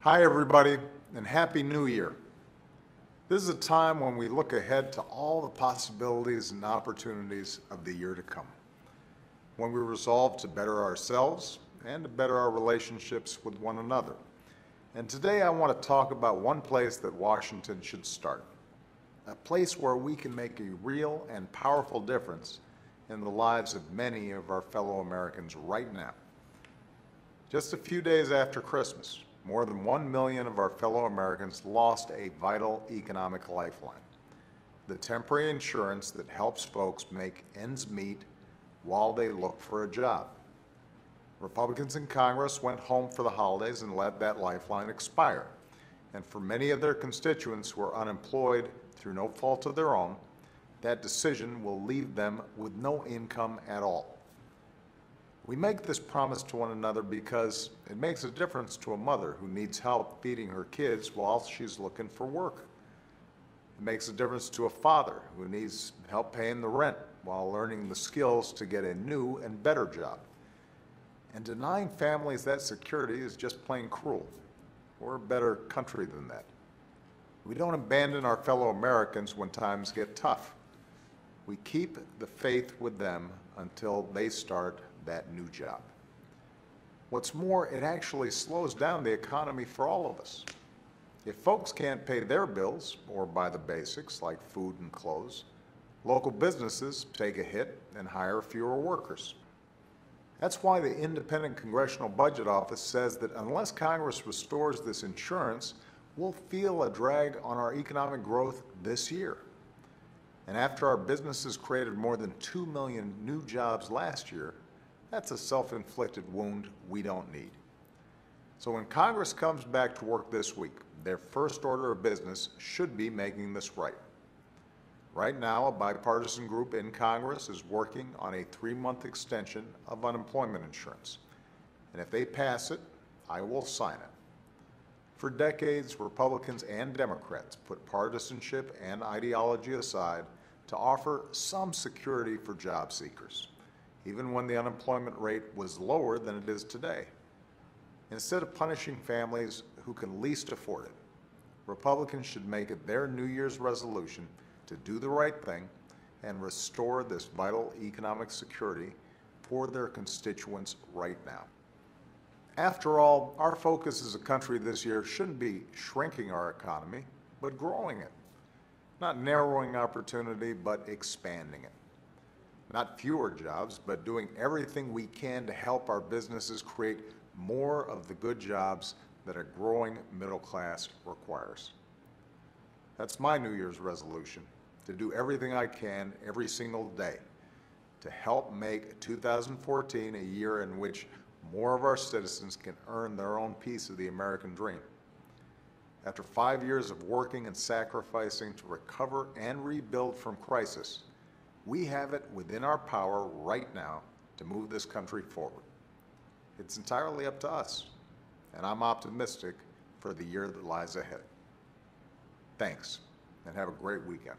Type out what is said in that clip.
Hi, everybody, and Happy New Year. This is a time when we look ahead to all the possibilities and opportunities of the year to come, when we resolve to better ourselves and to better our relationships with one another. And today I want to talk about one place that Washington should start, a place where we can make a real and powerful difference in the lives of many of our fellow Americans right now. Just a few days after Christmas, more than 1 million of our fellow Americans lost a vital economic lifeline, the temporary insurance that helps folks make ends meet while they look for a job. Republicans in Congress went home for the holidays and let that lifeline expire. And for many of their constituents who are unemployed through no fault of their own, that decision will leave them with no income at all. We make this promise to one another because it makes a difference to a mother who needs help feeding her kids while she's looking for work. It makes a difference to a father who needs help paying the rent while learning the skills to get a new and better job. And denying families that security is just plain cruel. We're a better country than that. We don't abandon our fellow Americans when times get tough. We keep the faith with them until they start that new job. What's more, it actually slows down the economy for all of us. If folks can't pay their bills or buy the basics like food and clothes, local businesses take a hit and hire fewer workers. That's why the Independent Congressional Budget Office says that unless Congress restores this insurance, we'll feel a drag on our economic growth this year. And after our businesses created more than 2 million new jobs last year, that's a self-inflicted wound we don't need. So when Congress comes back to work this week, their first order of business should be making this right. Right now, a bipartisan group in Congress is working on a 3-month extension of unemployment insurance. And if they pass it, I will sign it. For decades, Republicans and Democrats put partisanship and ideology aside to offer some security for job seekers, even when the unemployment rate was lower than it is today. Instead of punishing families who can least afford it, Republicans should make it their New Year's resolution to do the right thing and restore this vital economic security for their constituents right now. After all, our focus as a country this year shouldn't be shrinking our economy, but growing it. Not narrowing opportunity, but expanding it. Not fewer jobs, but doing everything we can to help our businesses create more of the good jobs that a growing middle class requires. That's my New Year's resolution, to do everything I can every single day to help make 2014 a year in which more of our citizens can earn their own piece of the American dream. After 5 years of working and sacrificing to recover and rebuild from crisis, we have it within our power right now to move this country forward. It's entirely up to us, and I'm optimistic for the year that lies ahead. Thanks, and have a great weekend.